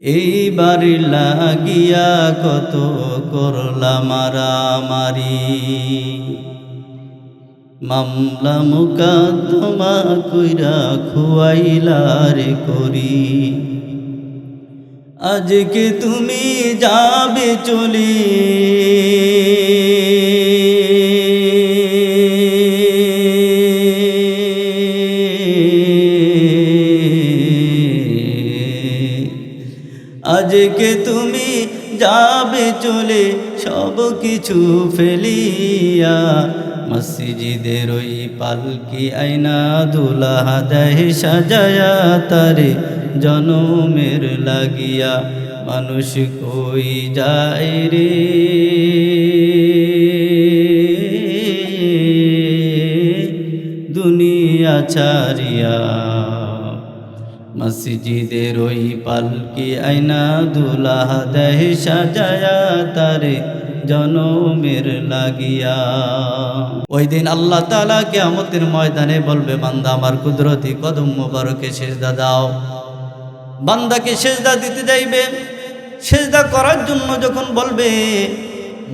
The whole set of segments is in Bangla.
এইবার লাগিয়া কত করলা মারামারি, মামলা মুকদ্দমা কইরা খুয়াইলারে করি। আজকে তুমি যাবে চলে, আজকে তুমি যাবে চলে সব কিছু ফেলিয়া। মসজিদের ওই পালকি আইনা দুলাহা দেয় সাজায়া তারে জনমের লাগিয়া। মানুষ কই যায় রে দুনিয়া ছাড়িয়া, মসজিদের ওই পালকি আইনা দুলাহা দেয় সাজায়া তারে জনমের লাগিয়া। ওই দিন আল্লাহ তাআলা কিয়ামতের ময়দানে বলবে, বান্দা আমার কুদরতি কদম মোবারকে সিজদা দাও। বান্দাকে সিজদা দিতে যাইবে, সিজদা করার জন্য যখন বলবে,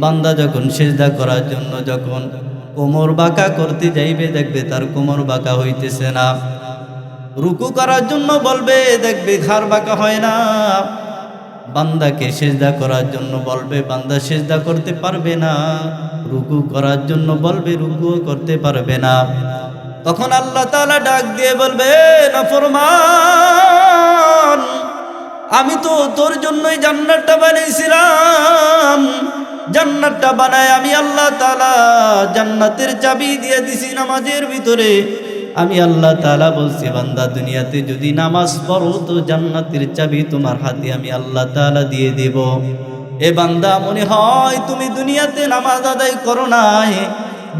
বান্দা যখন সিজদা করার জন্য যখন কোমর বাঁকা করতে যাইবে, দেখবে তার কোমর বাঁকা হইতেছে না। রুকু করার জন্য বলবে, দেখবে ঘাড় বাঁকা হয় না। বান্দাকে সিজদা করার জন্য বলবে, বান্দা সিজদা করতে পারবে না। রুকু করার জন্য বলবে, রুকুও করতে পারবে না। তখন আল্লাহ তাআলা ডাক দিয়ে বলবে, নাফরমান, আমি তো তোর জন্যই জান্নাতটা বানাইছিলাম। জান্নাতটা বানায় আমি আল্লাহ তাআলা জান্নাতের চাবি দিয়ে দিছি নামাজের ভিতরে। আমি আল্লাহ তাআলা বলছি, বান্দা দুনিয়াতে যদি নামাজ পড়ো তো জান্নাতের চাবি তোমার হাতে আমি আল্লাহ তাআলা দিয়ে দেব। এ বান্দা, মনে হয় তুমি দুনিয়াতে নামাজ আদায় করো নাই।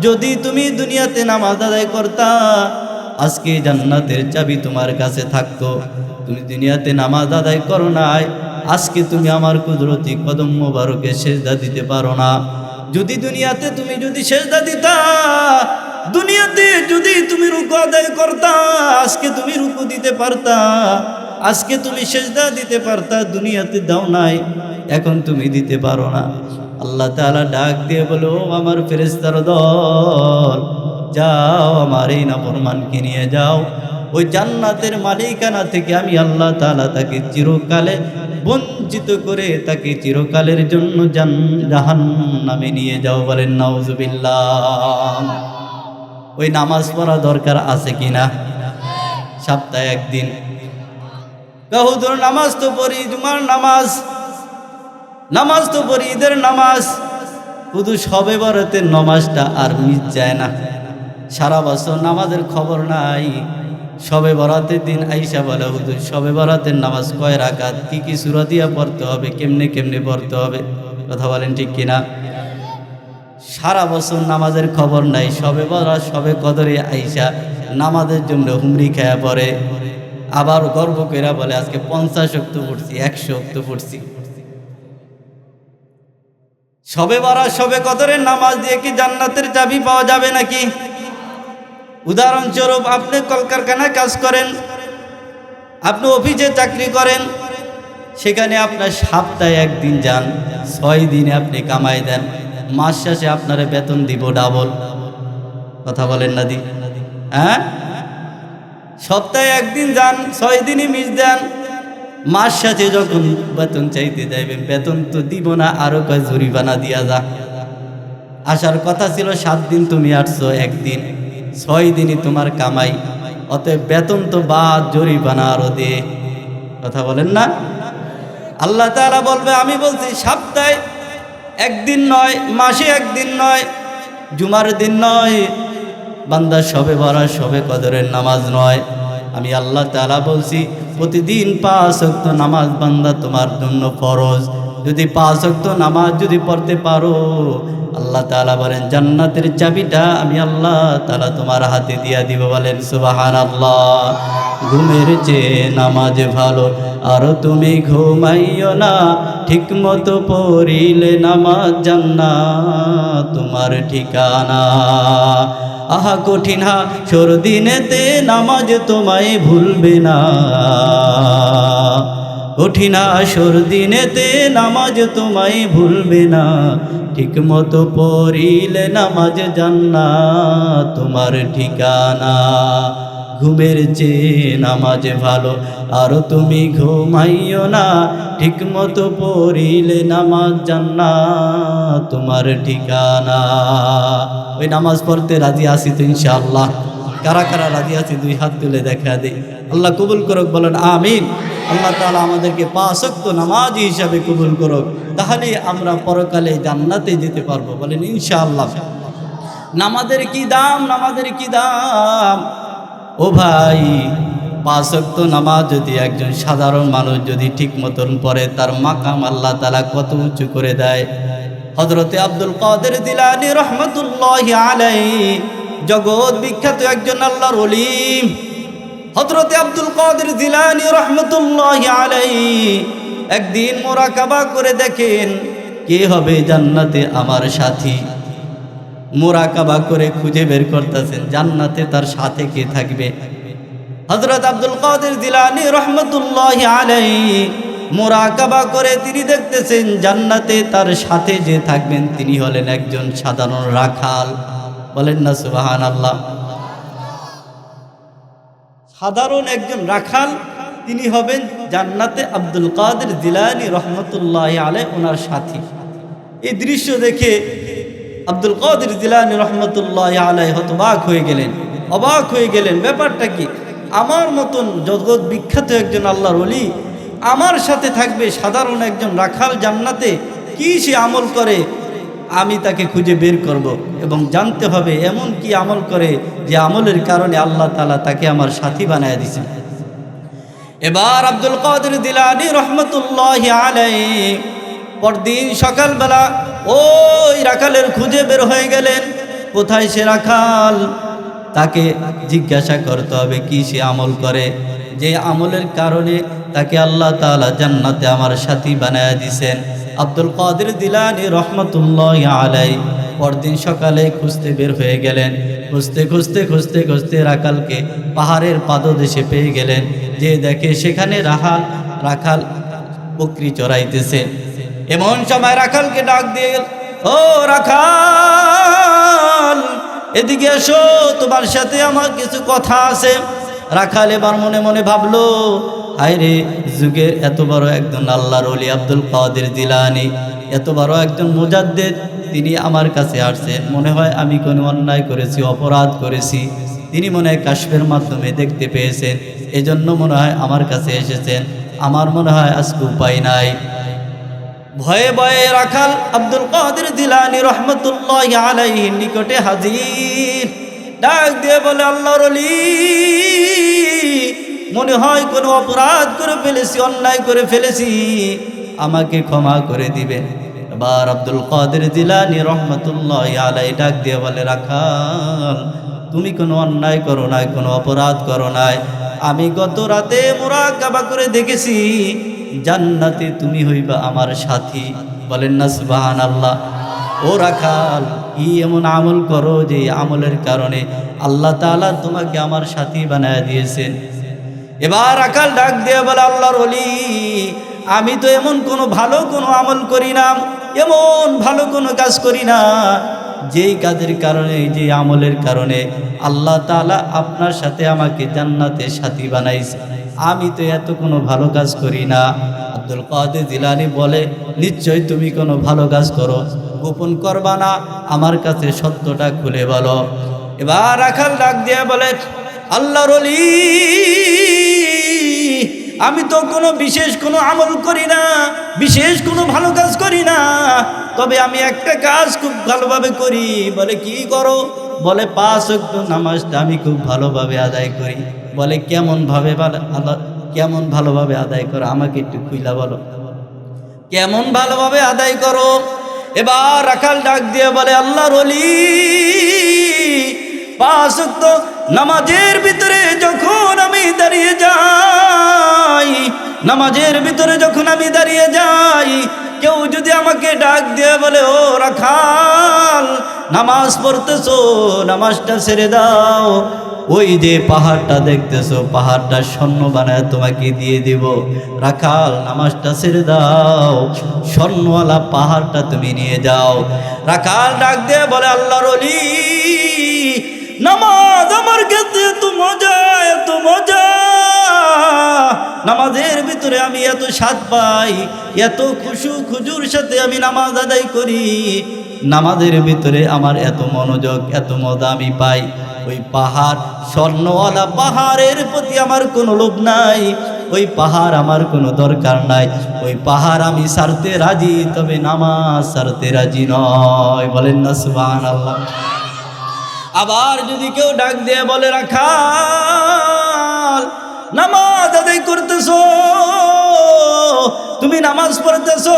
যদি তুমি দুনিয়াতে নামাজ আদায় করতা, আজকে জান্নাতের চাবি তোমার কাছে থাকতো। তুমি দুনিয়াতে নামাজ আদায় করো নাই, আজকে তুমি আমার কুদরতি কদম মোবারকে সিজদা দিতে পারো না। যদি দুনিয়াতে তুমি যদি সিজদা দিতা, দুনিয়াতে যদি তুমি রুকু আদায় করতা, আজকে তুমি রুকু দিতে পারতা, আজকে তুমি সিজদা দিতে পারতা। দুনিয়াতে দাও নাই, এখন তুমি দিতে পারো না। আল্লাহ তাআলা ডাক দিয়ে বলো, আমার ফেরেশতার দল, যাও আমার এই নাফরমানকে নিয়ে যাও। ওই জান্নাতের মালিকানা থেকে আমি আল্লাহ তাআলা তাকে চিরকালে বঞ্চিত করে তাকে চিরকালের জন্য জাহান্নামে নিয়ে যাও। বলেন নাউজুবিল্লাহ। ওই নামাজ পড়া দরকার আছে কিনা? সপ্তাহে একদিন হুজুর নামাজ তো পড়ি, জুমার নামাজ, নামাজ তো পড়ি, ঈদের নামাজ, শুধু শবে বরাতের নামাজটা আর মিস যায় না। সারা বছর নামাজের খবর নাই। শবে বরাতের দিন আইসা বলে, হুজুর শবে বরাতের নামাজ কয় রাকাত, কি কি সূরা দিয়া পড়তে হবে, কেমনে কেমনে পড়তে হবে। কথা বলেন ঠিক কিনা? সারা বছর নামাজের খবর নাই। শবে বরাত শবে কদরে আইসা নামাজের জন্য হুমরি খেয়া পড়ে, আবার গর্ব কইরা বলে আজকে 50 ওয়াক্ত পড়ছি, 100 ওয়াক্ত পড়ছি। শবে বরাত শবে কদরের নামাজ দিয়ে কি জান্নাতের চাবি পাওয়া যাবে নাকি? উদাহরণস্বরূপ, আপনি কলকারখানায় কাজ করেন, আপনি অফিসে চাকরি করেন, সেখানে আপনার সপ্তাহে একদিন যান, 6 দিনে আপনি কামাই দেন, মাস শেষে আপনারে বেতন দিব ডাবল। কথা বলেন না দি? হ্যাঁ, সপ্তাহে একদিন যান, 6 দিনই মিস দেন, মাস শেষে যখন বেতন চাইতে যাইবেন, বেতন তো দিব না, আরো কয় জরিমানা দিয়া যা। আসার কথা ছিল 7 দিন, তুমি আসছো একদিন, 6 দিনই তোমার কামাই, অতএব বেতন তো বাদ, জরিমানা আরো দে। কথা বলেন না? আল্লাহ তাআলা বলবে, আমি বলছি সপ্তাহে একদিন নয়, মাসে একদিন নয়, জুমার দিন নয়, বান্দা শবে বরাত শবে কদরের নামাজ নয়, আমি আল্লাহ তাআলা বলছি প্রতিদিন 5 ওয়াক্ত নামাজ বান্দা তোমার জন্য ফরজ। যদি 5 ওয়াক্ত নামাজ যদি পড়তে পারো, আল্লাহ তাআলা বলেন জান্নাতের চাবিটা আমি আল্লাহ তাআলা তোমার হাতে দিয়া দিব। বলেন সুবহানাল্লাহ। ঘুমের চেয়ে নামাজ ভালো, আর তুমি ঘুমাইও না, ঠিক মতো পড়িলে নামাজ জান্নাত তোমার ঠিকানা। আহা কঠিন হাসর দিনেতে নামাজ তোমায় ভুলবে না, কঠিন আসর দিনেতে নামাজ তোমায় ভুলবে না, ঠিক মতো পড়িলে নামাজ জান্নাত তোমার ঠিকানা। ঘুমের চেয়ে নামাজ ভালো, আর তুমি ঘুমাইও না, ঠিক মতো পড়িলে নামাজ জান্নাত তোমার ঠিকানা। ওই নামাজ পড়তে রাজি আছি তো ইনশাআল্লাহ? কারা কারা রাজি আছি দুই হাত তুলে দেখা দেই। আল্লাহ কবুল করুক, বলেন আমিন। আল্লাহ তাআলা আমাদেরকে 5 ওয়াক্ত নামাজি হিসাবে কবুল করুক, তাহলে আমরা পরকালে জান্নাতে যেতে পারবো, বলেন ইনশাআল্লাহ। নামাজের কি দাম, নামাজের কি দাম! ও ভাই, 5 ওয়াক্ত নামাজ যদি একজন সাধারণ মানুষ যদি ঠিক মতন পড়ে, তার মাকাম আল্লাহ তাআলা কত উঁচু করে দেয়। হযরতে আব্দুল কাদের জিলানী রহমতুল্লাহি আলাইহি জগৎ বিখ্যাত একজন আল্লাহর ওলি। হযরতে আব্দুল কাদের জিলানী রহমতুল্লাহি আলাইহি একদিন মুরাকাবা করে দেখেন কে হবে জান্নাতে আমার সাথী। মুরাকাবা করে খুঁজে বের করতেছেন জান্নাতে তার সাথে কে থাকবে। হযরত আব্দুল কাদের জিলানী রহমতুল্লাহি আলাইহি মুরাকাবা করে তিনি দেখতেছেন জান্নাতে তার সাথে যে থাকবেন তিনি হলেন একজন সাধারণ রাখাল। বলেন না সুবহানাল্লাহ। সাধারণ একজন রাখাল তিনি হবেন জান্নাতে আব্দুল কাদের জিলানী রহমতুল্লাহি আলাইহি ওনার সাথী। এই দৃশ্য দেখে আব্দুল কাদের জিলানী রহমতুল্লাহি আলাইহি হতবাক হয়ে গেলেন, অবাক হয়ে গেলেন। ব্যাপারটা কি? আমার মতন জগৎ বিখ্যাত একজন আল্লাহর ওলি আমার সাথে থাকবে সাধারণ একজন রাখাল জান্নাতে, কি সে আমল করে আমি তাকে খুঁজে বের করব এবং জানতে হবে এমন কি আমল করে যে আমলের কারণে আল্লাহ তাআলা তাকে আমার সাথী বানায় দিয়েছেন। এবার আব্দুল কাদের জিলানী রহমতুল্লাহি আলাইহি পরদিন সকালবেলা ওই রাখালের খুঁজে বের হয়ে গেলেন। কোথায় সে রাখাল? তাকে জিজ্ঞাসা করতে হবে কি সে আমল করে যে আমলের কারণে তাকে আল্লাহ তাআলা জান্নাতে আমার সাথী বানায় দিয়েছেন। আব্দুল কাদের জিলানী রহমতুল্লাহি আলাইহি পরদিন সকালে খুঁজতে বের হয়ে গেলেন। খুঁজতে খুঁজতে খুঁজতে খুঁজতে রাখালকে পাহাড়ের পাদদেশে পেয়ে গেলেন। যে দেখে সেখানে রাখাল বকরি চড়াইতেছে। এমন সময় রাখালকে ডাক দিয়ে গেল, ও রাখাল এদিকে এসো, তোমার সাথে আমার কিছু কথা আছে। রাখাল এবার মনে মনে ভাবলো, হায় রে, যুগের এত বড় একজন আল্লাহর ওলি আব্দুল কাদের জিলানী, এত বড় একজন মুজাদ্দিদ, তিনি আমার কাছে আসছেন। মনে হয় আমি কোনো অন্যায় করেছি, অপরাধ করেছি। তিনি মনে হয় কাশফের মাধ্যমে দেখতে পেয়েছেন, এজন্য মনে হয় আমার কাছে এসেছেন। আমার মনে হয় আজকে উপায় নাই। ভয়ে ভয়ে রাখাল আব্দুল কাদের জিলানী রহমতুল্লাহি আলাইহির নিকটে হাজির। ডাক দিয়ে বলে, আল্লাহর ওলি, মনে হয় কোনো অপরাধ করে ফেলেছি, অন্যায় করে ফেলেছি, আমাকে ক্ষমা করে দিবেন। এবার আব্দুল কাদের জিলানী রহমতুল্লাহি আলাইহি ডাক দিয়ে বলে, রাখাল তুমি কোনো অন্যায় করো নাই, কোনো অপরাধ করো নাই। আমি গত রাতে মুরাকাবা করে দেখেছি জান্নাতে তুমি হইবা আমার সাথী। বলেন না সুবহানাল্লাহ। ও রাখাল, কি এমন আমল করো যে আমলের কারণে আল্লাহ তাআলা তোমাকে আমার সাথী বানায় দিয়েছেন? এবার রাখাল ডাক দিয়ে বলে, আল্লাহর ওলি, আমি তো এমন কোনো ভালো কোনো আমল করি না, এমন ভালো কোনো কাজ করি না যেই কাজের কারণে, যে আমলের কারণে আল্লাহ তাআলা আপনার সাথে আমাকে জান্নাতে সাথী বানাইছে। আমি তো এত কোনো ভালো কাজ করি না। আব্দুল কাদের জিলানী বলে, নিশ্চয় তুমি কোনো ভালো কাজ করো, গোপন করবা না, আমার কাছে সত্যটা খুলে বলো। এবার রাখাল ডাক দিয়ে বলে, আল্লাহর ওলি, আমি তো কোনো বিশেষ কোনো আমল করি না, বিশেষ কোনো ভালো কাজ করি না, তবে আমি একটা কাজ খুব ভালোভাবে করি। বলে, কি করো? বলে, 5 ওয়াক্ত নামাজটা আমি খুব ভালোভাবে আদায় করি। বলে, কেমন ভালোভাবে আদায় করো, আমাকে একটু খুইলা বলো, কেমন ভালোভাবে আদায় করো? এবার রাখাল ডাক দিয়ে বলে, আল্লাহর ওলি, 5 ওয়াক্ত নামাজের ভিতরে যখন আমি দাঁড়িয়ে যাই, নামাজের ভিতরে যখন আমি দাঁড়িয়ে যাই, কেউ যদি আমাকে ডাক দিয়ে বলে, ও রাখাল নামাজ পড়তেছো, নামাজটা ছেড়ে দাও, ওই যে পাহাড়টা দেখতেছো, পাহাড়টা স্বর্ণ বানায় তোমাকে দিয়ে দেব। রাখাল নামাজটা ছেড়ে দাও, স্বর্ণওয়ালা পাহাড়টা তুমি নিয়ে যাও। রাখাল ডাক দিয়ে বলে, আল্লাহর ওলি, নামাজ আমার কাছে এত মজা, এত মজা, নামাজের ভিতরে আমি এত স্বাদ পাই, এত খুশু খুজুর সাথে আমি নামাজ আদায় করি, নামাজের ভিতরে আমার এত মনোযোগ, এত মজা আমি পাই। ওই পাহাড়, স্বর্ণওয়ালা পাহাড়ের প্রতি আমার কোনো লোভ নাই, ওই পাহাড় আমার কোনো দরকার নাই, ওই পাহাড় আমি ছাড়তে রাজি, তবে নামাজ ছাড়তে রাজি নয়। বলেন না সুবহানাল্লাহ। আবার যদি কেউ ডাক দিয়ে বলে, রাখাল নামাজ আদায় করতেছো, তুমি নামাজ পড়তেছো,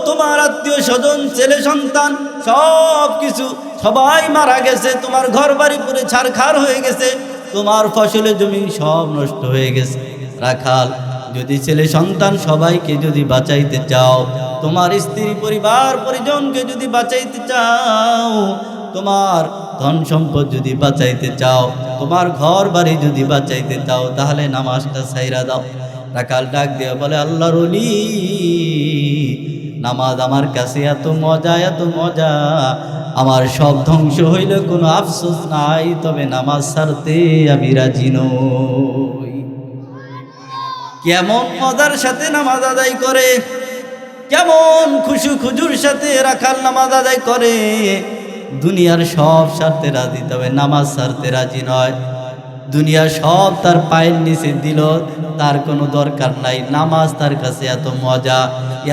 তোমার আত্মীয় স্বজন, ছেলে সন্তান সব কিছু সবাই মারা গেছে, তোমার ঘর বাড়ি পুরে ছারখার হয়ে গেছে, তোমার ফসলের জমি সব নষ্ট হয়ে গেছে। রাখাল যদি ছেলে সন্তান সবাইকে যদি বাঁচাইতে চাও, তোমার স্ত্রী পরিবার পরিজনকে যদি বাঁচাইতে চাও, তোমার ধন সম্পদ যদি বাঁচাইতে চাও, তোমার ঘর বাড়ি যদি বাঁচাইতে চাও, তাহলে নামাজটা ছাইরা দাও। রাখাল ডাক দিয়ে বলে, আল্লাহর ওলি, নামাজ আমার কাছে এত মজা, এত মজা, আমার সব ধ্বংস হইলে কোনো আফসোস নাই, তবে নামাজ ছাড়তে আমি রাজি নই। কেমন মজার সাথে নামাজ আদায় করে, কেমন খুশু খুজুর সাথে রাখাল নামাজ আদায় করে। দুনিয়ার সব ছাড়তে রাজি, তবে নামাজ ছাড়তে রাজি নয়। দুনিয়া সব তার পায়ের নিচে দিল, তার কোনো দরকার নাই, নামাজ তার কাছে এত মজা,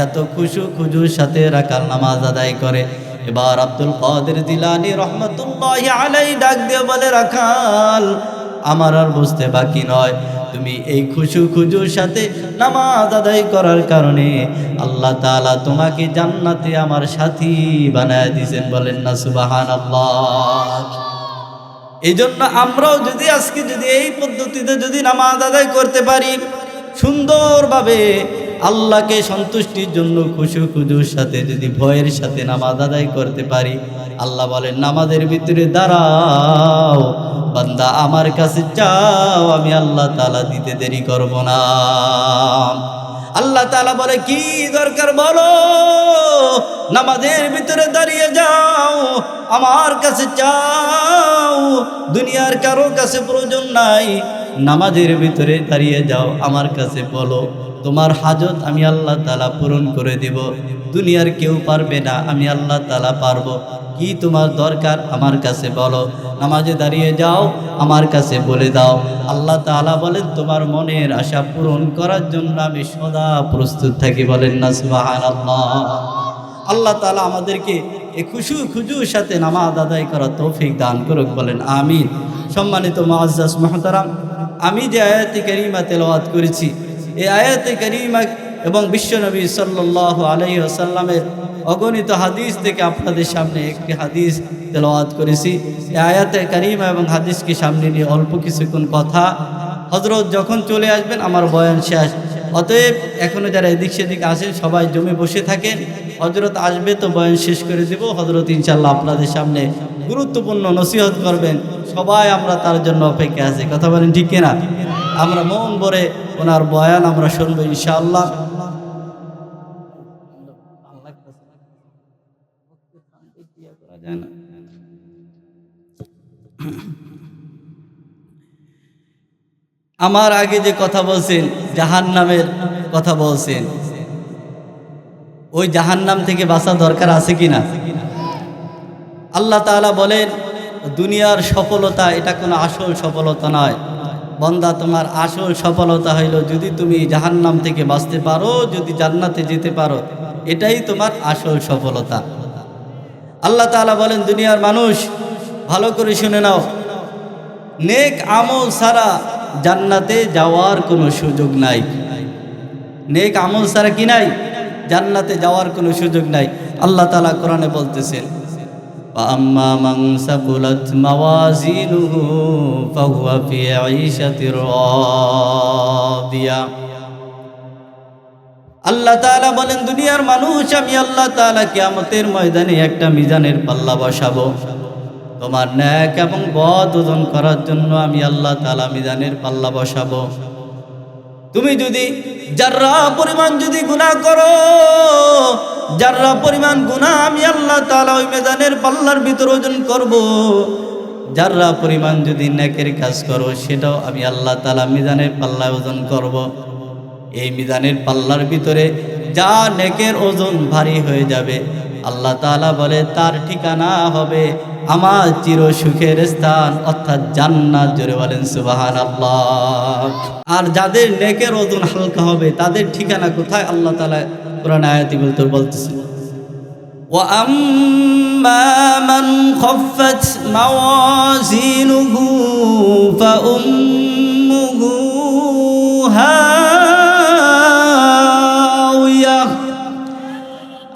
এত খুশু খুজুর সাথে রাখাল নামাজ আদায় করে। এবার আব্দুল কাদের জিলানী রহমতুল্লাহি আলাইহি ডাক দিয়ে বলে, রাখাল আমার আর বুঝতে বাকি নয়, তুমি এই খুশু খুজুর সাথে নামাজ আদায় করার কারণে আল্লাহ তাআলা তোমাকে জান্নাতে আমার সাথী বানায় দিয়েছেন। বলেন না সুবহানাল্লাহ। এই জন্য আমরাও যদি আজকে যদি এই পদ্ধতিতে যদি নামাজ আদায় করতে পারি, সুন্দরভাবে আল্লাহকে সন্তুষ্টির জন্য খুশু খুজুর সাথে যদি ভয়ের সাথে নামাজ আদায় করতে পারি, আল্লাহ বলেন নামাজের ভিতরে দাঁড়াও বান্দা, আমার কাছে চাও, আমি আল্লাহ তাআলা দিতে দেরি করব না। আল্লাহ তাআলা বলে, কি দরকার বলো, নামাজের ভিতরে দাঁড়িয়ে যাও, আমার কাছে চাও, দুনিয়ার কারো কাছে প্রয়োজন নাই, নামাজের ভিতরে দাঁড়িয়ে যাও, আমার কাছে বলো, তোমার হাজত আমি আল্লাহ তাআলা পূরণ করে দিব, দুনিয়ার কেউ পারবে না, আমি আল্লাহ তাআলা পারবো। কি তোমার দরকার আমার কাছে বলো, নামাজে দাঁড়িয়ে যাও, আমার কাছে বলে দাও। আল্লাহ তাআলা বলেন, তোমার মনের আশা পূরণ করার জন্য আমি সদা প্রস্তুত থাকি। বলেন না সুবহানাল্লাহ। আল্লাহ তাআলা আমাদেরকে এই খুশু খুজুর সাথে নামাজ আদায় করার তৌফিক দান করুক। বলেন আমিন। সম্মানিত মুআজ্জাজ মুহতারাম, আমি যে আয়াতে কারিমা তেলাওয়াত করেছি, এই আয়াতে কারিমা এবং বিশ্বনবী সাল্লাল্লাহু আলাইহি ওয়াসাল্লামের অগণিত হাদিস থেকে আপনাদের সামনে একটি হাদিস তেলাওয়াত করেছি। এই আয়াতে কারিমা এবং হাদিসকে সামনে নিয়ে অল্প কিছুক্ষণ কথা, হযরত যখন চলে আসবেন আমার বয়ান শেষ, অতএব এখনও যারা এদিক সেদিক আসেন সবাই জমে বসে থাকেন, হযরত আসবে তো বয়ান শেষ করে দেব। হযরত ইনশাআল্লাহ আপনাদের সামনে গুরুত্বপূর্ণ নসিহত করবেন, সবাই আমরা তার জন্য অপেক্ষা আছি। কথা বলেন ঠিক কিনা? আমরা মন ভরে ওনার বয়ান আমরা শুনবো ইনশাআল্লাহ। আমার আগে যে কথা বলছেন জাহান্নামের কথা বলছেন, ওই জাহান্নাম থেকে বাঁচা দরকার আছে কিনা? আল্লাহ তাআলা বলেন, দুনিয়ার সফলতা এটা কোনো আসল সফলতা নয় বান্দা, তোমার আসল সফলতা হইল যদি তুমি জাহান্নাম থেকে বাঁচতে পারো, যদি জান্নাতে যেতে পারো, এটাই তোমার আসল সফলতা। আল্লাহ তাআলা বলেন, দুনিয়ার মানুষ ভালো করে শুনে নাও, নেক আমল ছাড়া জান্নাতে যাওয়ার কোনো সুযোগ নাই। নেক আমল ছাড়া কি নাই? জান্নাতে যাওয়ার কোনো সুযোগ নাই। আল্লাহ তাআলা কোরআনে বলতেছেন, আম্মা মান সাকুলাত মাওয়াজিনুহু ফাহুয়া ফি আইশাতির রাদিয়া। আল্লাহ তাআলা বলেন, দুনিয়ার মানুষ, আমি আল্লাহ তাআলা কিয়ামতের ময়দানে একটা মিজানের পাল্লা বসাবো। তোমার নেক এবং বদ ওজন করার জন্য আমি আল্লাহ তাআলা মিজানের পাল্লা বসাবো। তুমি যদি যাররা পরিমাণ যদি গুনাহ করো, যাররা পরিমাণ গুনাহ আমি আল্লাহ তাআলা ওই মিজানের পাল্লার ভিতর ওজন করব। যাররা পরিমাণ যদি নেকের কাজ করো, সেটাও আমি আল্লাহ তাআলা মিজানের পাল্লায় ওজন করব। এই মিজানের পাল্লার ভিতরে যা নেকের ওজন ভারী হয়ে যাবে, আল্লাহ তাআলা বলে তার ঠিকানা হবে আমার চির সুখের স্থান, অর্থাৎ জান্নাত। জোরে বলেন সুবহানাল্লাহ। আর যাদের নেকের ওজন হালকা হবে তাদের ঠিকানা কোথায়? আল্লাহ তাআলা কোরআন আয়াতে বলতেছেন, ওয়া আম্মা মান খাফফাত মাওয়াজিনুহু ফাউম্মুহু হাওিয়া।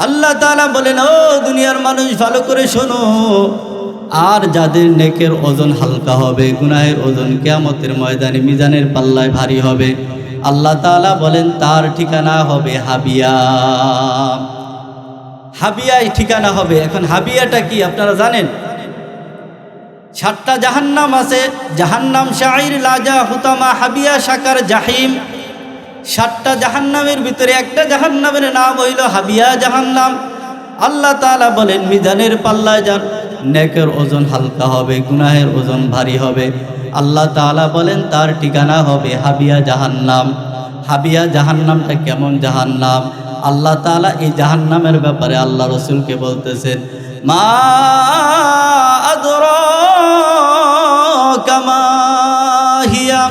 আল্লাহ তাআলা বলেন, ও দুনিয়ার মানুষ ভালো করে শোনো, আর যাদের নেকের ওজন হালকা হবে, গুনাহের ওজন কিয়ামতের ময়দানে মিজানের পাল্লায় ভারী হবে, আল্লাহ তাআলা বলেন তার ঠিকানা হবে হাবিয়া। হাবিয়ায় ঠিকানা হবে। এখন হাবিয়াটা কি আপনারা জানেন? 7টা জাহান্নাম আছে, জাহান্নাম শাইর, লাজা, হুতামা, হাবিয়া, সাকার, জাহিম। 7টা জাহান্নামের ভিতরে একটা জাহান্নামের নাম হইল হাবিয়া জাহান্নাম। আল্লাহ তাআলা বলেন মিজানের পাল্লায় যান নেকের ওজন হালকা হবে, গুনাহের ওজন ভারী হবে, আল্লাহ তাআলা বলেন তার ঠিকানা হবে হাবিয়া জাহান্নাম। হাবিয়া জাহান্নামটা কেমন জাহান্নাম? আল্লাহ তাআলা এই জাহান্নামের ব্যাপারে আল্লাহ রাসূলকে বলতেছেন, মা আদরাকা মা হিয়া।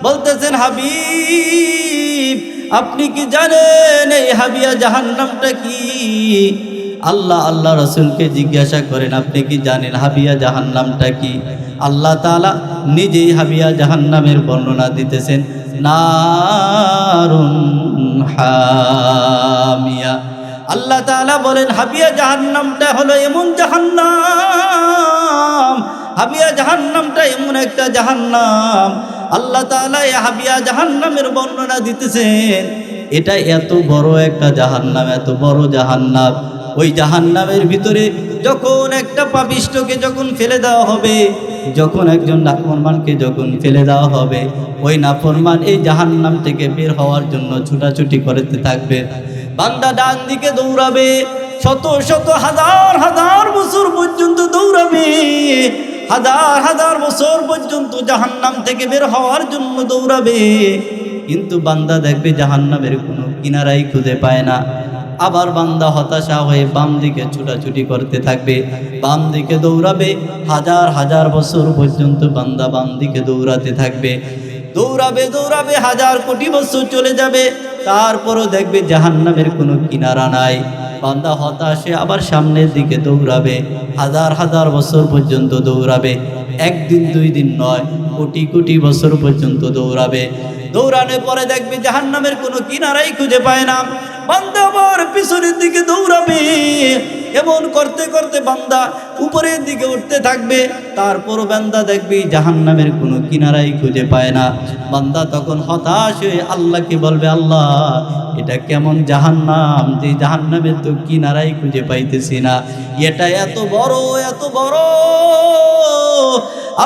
বলতেছেন হাবিব, আপনি কি জানেন এই হাবিয়া জাহান্নামটা কি? আল্লাহ রাসূলকে জিজ্ঞাসা করেন, আপনি কি জানেন হাবিয়া জাহান্নামটা কি? আল্লাহ তাআলা নিজেই হাবিয়া জাহান্নামের বর্ণনা দিতেছেন, নারুন হামিয়া। আল্লাহ তাআলা বলেন হাবিয়া জাহান্নামটা হলো এমন জাহান্নাম, হাবিয়া জাহান্নামটা এমন একটা জাহান্নাম। আল্লাহ তাআলা এই হাবিয়া জাহান্নামের বর্ণনা দিতেছেন, এটা এত বড় একটা জাহান্নাম, এত বড় জাহান্নাম। ওই জাহান্নামের ভিতরে যখন একটা পাপিষ্ঠকে যখন ফেলে দেওয়া হবে, যখন একজন নাফরমানকে যখন ফেলে দেওয়া হবে, ওই নাফরমান এই জাহান্নাম থেকে বের হওয়ার জন্য ছুটাছুটি করতে থাকবে। বান্দা ডান দিকে দৌড়াবে, শত শত হাজার হাজার বছর পর্যন্ত দৌড়াবে, হাজার হাজার বছর পর্যন্ত জাহান্নাম থেকে বের হওয়ার জন্য দৌড়াবে, কিন্তু বান্দা দেখবে জাহান্নামের কোনো কিনারাই খুঁজে পায় না। আবার বান্দা হতাশা হয়ে বাম দিকে ছুটাছুটি করতে থাকবে, বাম দিকে দৌড়াবে, হাজার হাজার বছর পর্যন্ত বান্দা বাম দিকে দৌড়াতে থাকবে। দৌড়াবে দৌড়াবে হাজার কোটি বছর চলে যাবে, তারপরও দেখবে জাহান্নামের কোনো কিনারা নাই। বান্দা হতাশে আবার সামনের দিকে দৌড়াবে, হাজার হাজার বছর পর্যন্ত দৌড়াবে, একদিন দুই দিন নয়, কোটি কোটি বছর পর্যন্ত দৌড়াবে। দৌড়ানোর পরে দেখবে জাহান্নামের কোনো কিনারাই খুঁজে পায় না। বান্দা আবার পিছনের দিকে দৌড়াবে, এমন করতে করতে বান্দা উপরের দিকে উঠতে থাকবে, তারপরও বান্দা দেখবে জাহান্নামের কোনো কিনারাই খুঁজে পায় না। বান্দা তখন হতাশ হয়ে আল্লাহকে বলবে, আল্লাহ এটা কেমন জাহান্নাম, যে জাহান্নামের তো কিনারাই খুঁজে পাইতেছি না, এটা এত বড় এত বড়।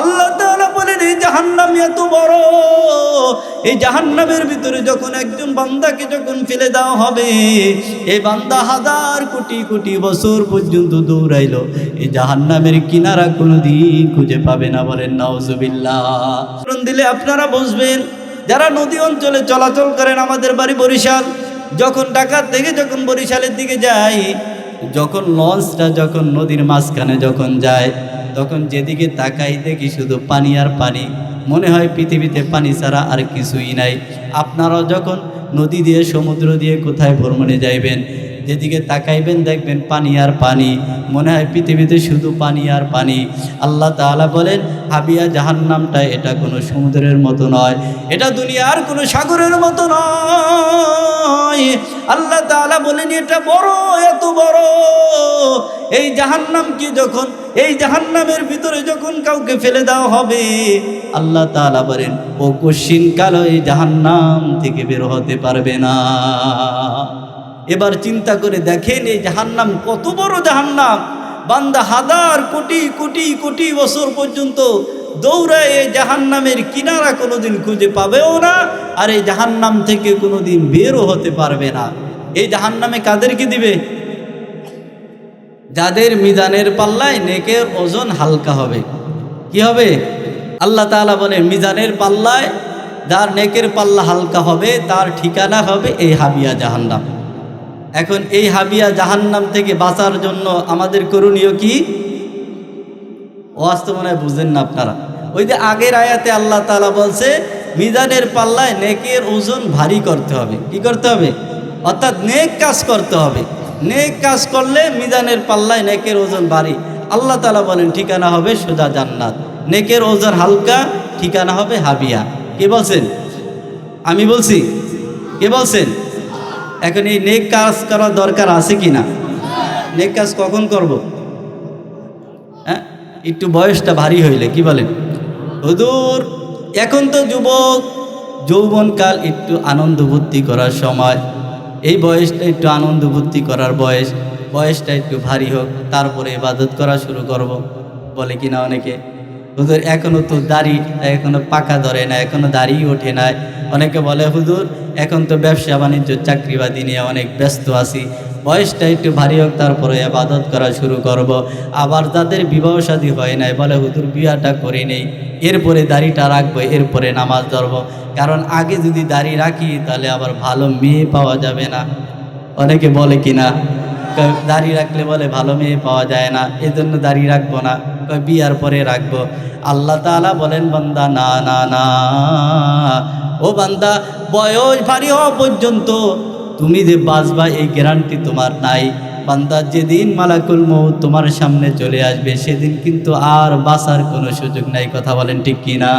আল্লাহ তাআলা বলেন এই জাহান্নাম এত বড়, এই জাহান্নামের ভিতরে যখন একজন বান্দাকে যখন ফেলে দেওয়া হবে, এই বান্দা হাজার কোটি কোটি বছর পর্যন্ত দৌড়াইলো, এই জাহান্নামের কিনারা কোনোদিন খুঁজে পাবে না। বলেন নাউজুবিল্লাহ। দিলে আপনারা বুঝবেন, যারা নদী অঞ্চলে চলাচল করেন, আমাদের বাড়ি বরিশাল, যখন ঢাকা থেকে যখন বরিশালের দিকে যাই, যখন লঞ্চটা যখন নদীর মাঝখানে যখন যায়, তখন যেদিকে তাকাই দেখি শুধু পানি আর পানি, মনে হয় পৃথিবীতে পানি ছাড়া আর কিছুই নাই। আপনারাও যখন নদী দিয়ে সমুদ্র দিয়ে কোথায় ভ্রমণে যাইবেন, যেদিকে তাকাইবেন দেখবেন পানি আর পানি, মনে হয় পৃথিবীতে শুধু পানি আর পানি। আল্লাহ তাআলা বলেন হাবিয়া জাহান্নামটা এটা কোনো সমুদ্রের মতো নয়, এটা দুনিয়ার কোনো সাগরের মতো নয়। আল্লাহ তাআলা বলেন এটা বড়, এত বড়। এই জাহান্নামকে যখন, এই জাহান্নামের ভিতরে যখন কাউকে ফেলে দেওয়া হবে, আল্লাহ তাআলা বলেন ও কশিন কালো এই জাহান্নাম থেকে বের হতে পারবে না। এবার চিন্তা করে দেখেন এই জাহান্নাম কত বড় জাহান্নাম। বান্দা হাজার কোটি কোটি কোটি বছর পর্যন্ত দৌড়ায় এই জাহান্নামের কিনারা কোনোদিন খুঁজে পাবেও না, আর এই জাহান্নাম থেকে কোনোদিন বেরও হতে পারবে না। এই জাহান্নামে কাদেরকে দিবে? যাদের মিজানের পাল্লায় নেকের ওজন হালকা হবে। কি হবে? আল্লাহ তাআলা বলে মিজানের পাল্লায় যার নেকের পাল্লা হালকা হবে তার ঠিকানা হবে এই হাবিয়া জাহান্নাম। এখন এই হাবিয়া জাহান্নাম থেকে বাঁচার জন্য আমাদের করণীয় কি? ওয়াজ তো মনে হয় বুঝেন না আপনারা। ওই যে আগের আয়াতে আল্লাহ তাআলা বলছে মিজানের পাল্লায় নেকের ওজন ভারী করতে হবে। কি করতে হবে? অর্থাৎ নেক কাজ করতে হবে। নেক কাজ করলে মিজানের পাল্লায় নেকের ওজন ভারী। আল্লাহ তাআলা বলেন ঠিকানা হবে সোজা জান্নাত। নেকের ওজন হালকা, ঠিকানা হবে হাবিয়া। কে বলছেন? আমি বলছি? কে বলছেন? এখন এই নেক কাজ করার দরকার আছে কি না? নেক কাজ কখন করব? হ্যাঁ, একটু বয়সটা ভারী হইলে। কি বলেন হুজুর? এখন তো যুবক, যৌবনকাল, একটু আনন্দ বুদ্ধি করার সময়। এই বয়সটা একটু আনন্দ বুদ্ধি করার বয়স, বয়সটা একটু ভারী হোক, তারপরে ইবাদত করা শুরু করব, বলে কিনা অনেকে। হুজুর এখনও তো দাড়ি এখনও পাকা ধরে না, এখনও দাড়ি ওঠে নাই। অনেকে বলে হুজুর এখন তো ব্যবসা বাণিজ্য চাকরি বাদি নিয়ে অনেক ব্যস্ত আছি, বয়সটা একটু ভারী হোক তারপরে ইবাদত করা শুরু করব। আবার যাদের বিবাহ শাদী হয় নাই বলে হুজুর বিয়াটা করে নেই, এরপরে দাড়িটা রাখবো, এরপরে নামাজ ধরবো। কারণ আগে যদি দাড়ি রাখি তাহলে আবার ভালো মেয়ে পাওয়া যাবে না। অনেকে বলে কিনা দাড়ি রাখলে বলে ভালো মেয়ে পাওয়া যায় না, এজন্য দাড়ি রাখবো না, বিয়ার পরে রাখবো। আল্লাহ তাআলা বলেন বান্দা না না না, ও বান্দা বয়স ভারী হওয়া পর্যন্ত তুমি যে বাঁচবা এই গ্যারান্টি তোমার নাই। বান্দা যেদিন মালাকুল মউত তোমার সামনে চলে আসবে সেদিন কিন্তু আর বাঁচার কোনো সুযোগ নাই। কথা বলেন ঠিক কি না?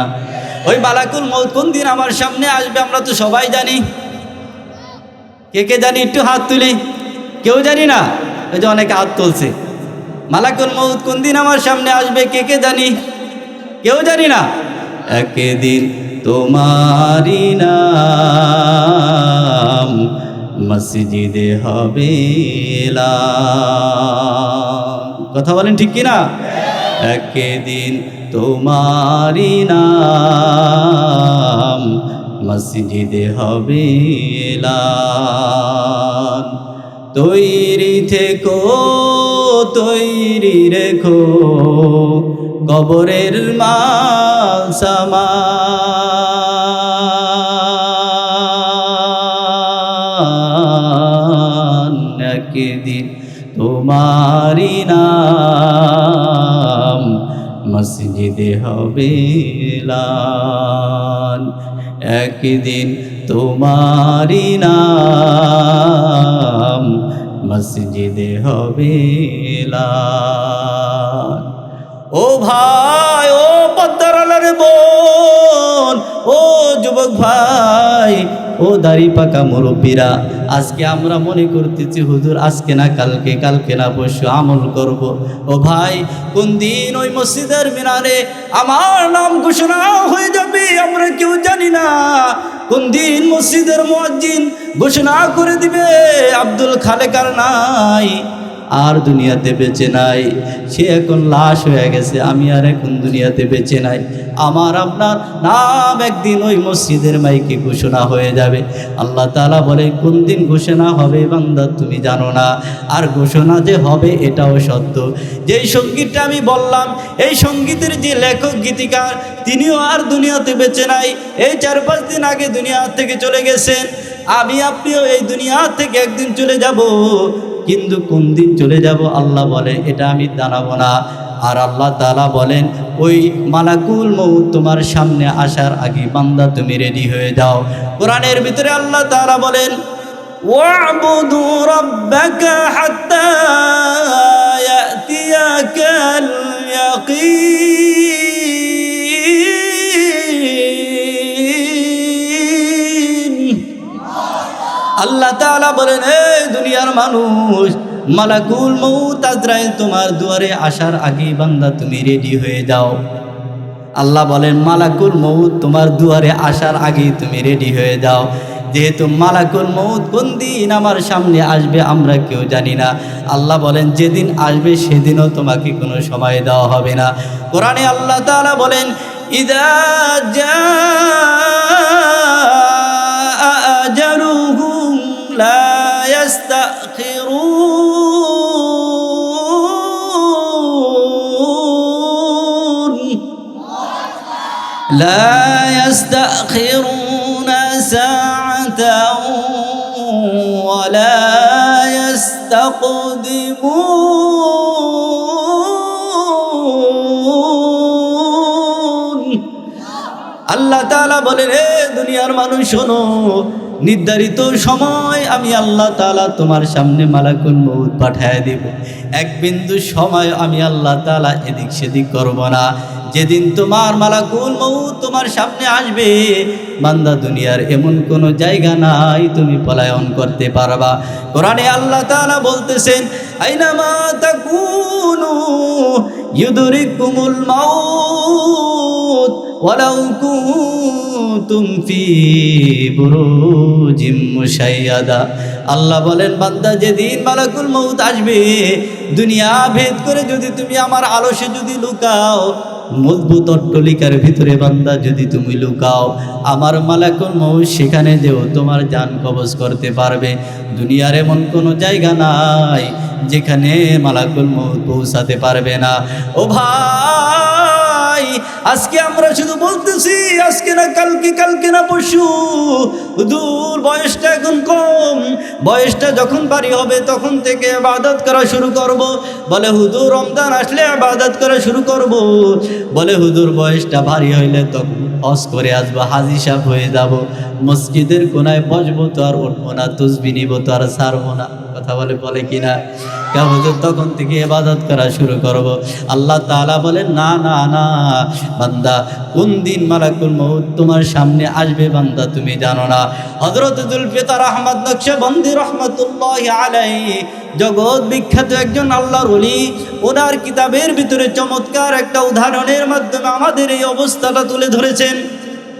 ওই মালাকুল মউত কোন দিন আমার সামনে আসবে আমরা তো সবাই জানি। কে কে জানি? একটু হাত তুলি। কেউ জানি না? ওই যে অনেকে হাত তুলছে। মালাকুল মউত কোন দিন আমার সামনে আসবে কে কে জানি? কেউ জানি না। একদিন তোমারি নাম মসজিদে হবে এলাম। কথা বলেন ঠিক কিনা? একদিন তোমারি নাম মসজিদে হবে এলাম। তৈরি থেকো, তৈরি রেখো কবরের মাল সামান। একদিন তোমারি নাম মসজিদে হবে এলান। একদিন তোমারি নাম মসজিদে হবে এলান। ও ভাই, ও পদ্মার আলার বোন, ও যুবক ভাই, ও দাড়ি পাকা মুরব্বীরা, আজকে আমরা মনে করতেছি হুজুর আজকে না কালকে, কালকে না পরশু আমল করব। ও ভাই, কোন দিন ওই মসজিদের মিনারে আমার নাম ঘোষণা হয়ে যাবে আমরা কেউ জানি না। কোন দিন মসজিদের মুয়াজ্জিন ঘোষণা করে দিবে আব্দুল খালেক আর নাই, আর দুনিয়াতে বেঁচে নাই, সে এখন লাশ হয়ে গেছে, আমি আর এখন দুনিয়াতে বেঁচে নাই। আমার আপনার নাম একদিন ওই মসজিদের মাইকে ঘোষণা হয়ে যাবে। আল্লাহ তাআলা বলে কোন দিন ঘোষণা হবে বান্দা তুমি জানো না, আর ঘোষণা যে হবে এটাও সত্য। যেই সঙ্গীতটা আমি বললাম, এই সঙ্গীতের যে লেখক গীতিকার তিনিও আর দুনিয়াতে বেঁচে নাই, এই 4-5 দিন আগে দুনিয়া থেকে চলে গেছেন। আমি আপনিও এই দুনিয়া থেকে একদিন চলে যাব, কিন্তু কোন দিন চলে যাব আল্লাহ বলে এটা আমি জানাবো না। আর আল্লাহ তাআলা বলেন ওই মালাকুল মউত তোমার সামনে আসার আগে বান্দা তুমি রেডি হয়ে যাও। কোরআনের ভিতরে আল্লাহ তাআলা বলেন ওয়া'বুদু রাব্বাকা হাত্তা ইয়াতিয়াকাল ইয়াকিন। আল্লাহ তাআলা বলেন, এই দুনিয়ার মানুষ, মালাকুল মউত আজরাইল তোমার দুয়ারে আসার আগে বান্দা তুমি রেডি হয়ে যাও। আল্লাহ বলেন, মালাকুল মউত তোমার দুয়ারে আসার আগেই তুমি রেডি হয়ে যাও। যেহেতু মালাকুল মউত কোন দিন আমার সামনে আসবে আমরা কেউ জানি না। আল্লাহ বলেন, যেদিন আসবে সেদিনও তোমাকে কোনো সময় দেওয়া হবে না। কোরআনে আল্লাহ তাআলা বলেন, ইযা জাআ আজালুহুম লা ইস্তাখিরুন لا يستأخرون ساعة ولا يستقدمون। আল্লাহ তাআলা বলেন, হে দুনিয়ার মানুষ শোনো, নির্ধারিত সময় আমি আল্লাহ তাআলা তোমার সামনে মালাকুল মউত পাঠিয়ে দেব। এক বিন্দু সময় আমি আল্লাহ তাআলা এদিক সেদিক করব না। যেদিন তোমার মালাকুল মউত তোমার সামনে আসবে, বান্দা দুনিয়ার এমন কোনো জায়গা নাই তুমি পলায়ন করতে পারবা। কোরআনে আল্লাহ তাআলা বলতেছেন, আইনামা তাকুনু ইউদরিকুমুল মাউত ওয়ালাউ কুনতুম ফি বুরুজিম মুশাইয়াদা। আল্লাহ বলেন, বান্দা যেদিন মালাকুল মউত আসবে, দুনিয়া ভেদ করে যদি তুমি আমার আলসে যদি লুকাও, মজবুত অট্টালিকার ভিতরে বান্দা যদি তুমি লুকাও, আমার মালাকুল মউত সেখানে যেও তোমার জান কবজ করতে পারবে। দুনিয়ার এমন কোনো জায়গা নাই যেখানে মালাকুল মউত পৌঁছাতে পারবে না। ও ভাই, আজকে আমরা শুধু বলতেছি আজকে না কালকে, কালকে না পরশু, দূর বয়সটা এখন কম, বয়সটা যখন বাড়ি হবে তখন থেকে ইবাদত করা শুরু করব। বলে হুজুর রমজান আসলে ইবাদত করা শুরু করব। বলে হুজুর বয়সটা ভারী হইলে তখন হজ করে আসবো, হাজি সাহেব হয়ে যাব, মসজিদের কোনায় বসবো তো আর উঠবো না, তসবিহ নিব তো আর ছাড়বো না। কথা বলে কিনা? হুজুর তখন থেকে ইবাদত করা শুরু করব। আল্লাহ তাআলা বলেন, না না না বান্দা, কোন দিন মালাকুল মউত তোমার সামনে আসবে বান্দা তুমি জানো না। হযরত জুলফিকার আহমদ নকশবন্দি রাহমাতুল্লাহি আলাইহি জগৎ বিখ্যাত একজন আল্লাহর ওলি, ওনার কিতাবের ভিতরে চমৎকার একটা উদাহরণের মাধ্যমে আমাদের এই অবস্থাটা তুলে ধরেছেন।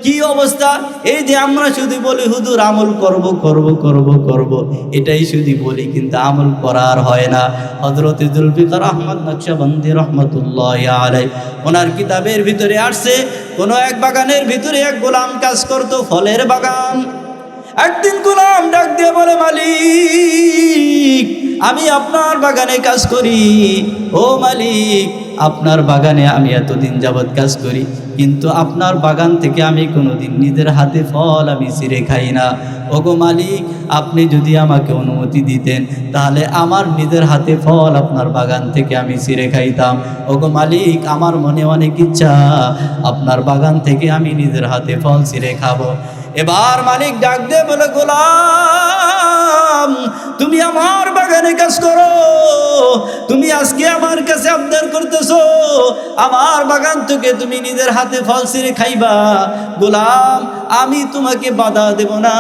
কি অবস্থা? এই যে আমরা শুধু বলি হুজুর আমল করব করব করব করব, এটাই শুধু বলি কিন্তু আমল করার হয় না। হযরত জুলফিকার আহমদ নকশবন্দি রাহমাতুল্লাহি আলাইহি ওনার কিতাবের ভিতরে আসছে, কোন এক বাগানের ভিতরে এক গোলাম কাজ করত, ফলের বাগান। একদিন গোলাম ডাক দিয়ে বলে, মালিক আমি আপনার বাগানে কাজ করি। ও মালিক, আপনার বাগানে আমি এতদিন যাবৎ কাজ করি, কিন্তু আপনার বাগান থেকে আমি কোনোদিন নিজের হাতে ফল আমি ছিঁড়ে খাই না। ওগো মালিক, আপনি যদি আমাকে অনুমতি দিতেন তাহলে আমার নিজের হাতে ফল আপনার বাগান থেকে আমি ছিঁড়ে খাইতাম। ওগো মালিক, আমার মনে অনেক ইচ্ছা আপনার বাগান থেকে আমি নিজের হাতে ফল ছিঁড়ে খাবো। এবার মালিক ডাক দিয়ে বলে, গোলাম তুমি আমার বাগানে কাজ করো, তুমি আজকে আমার কাছে আবদার করতেছো আমার বাগান থেকে তুমি নিজের হাতে ফল ছিঁড়ে খাইবা। গোলাম আমি তোমাকে বাধা দেব না,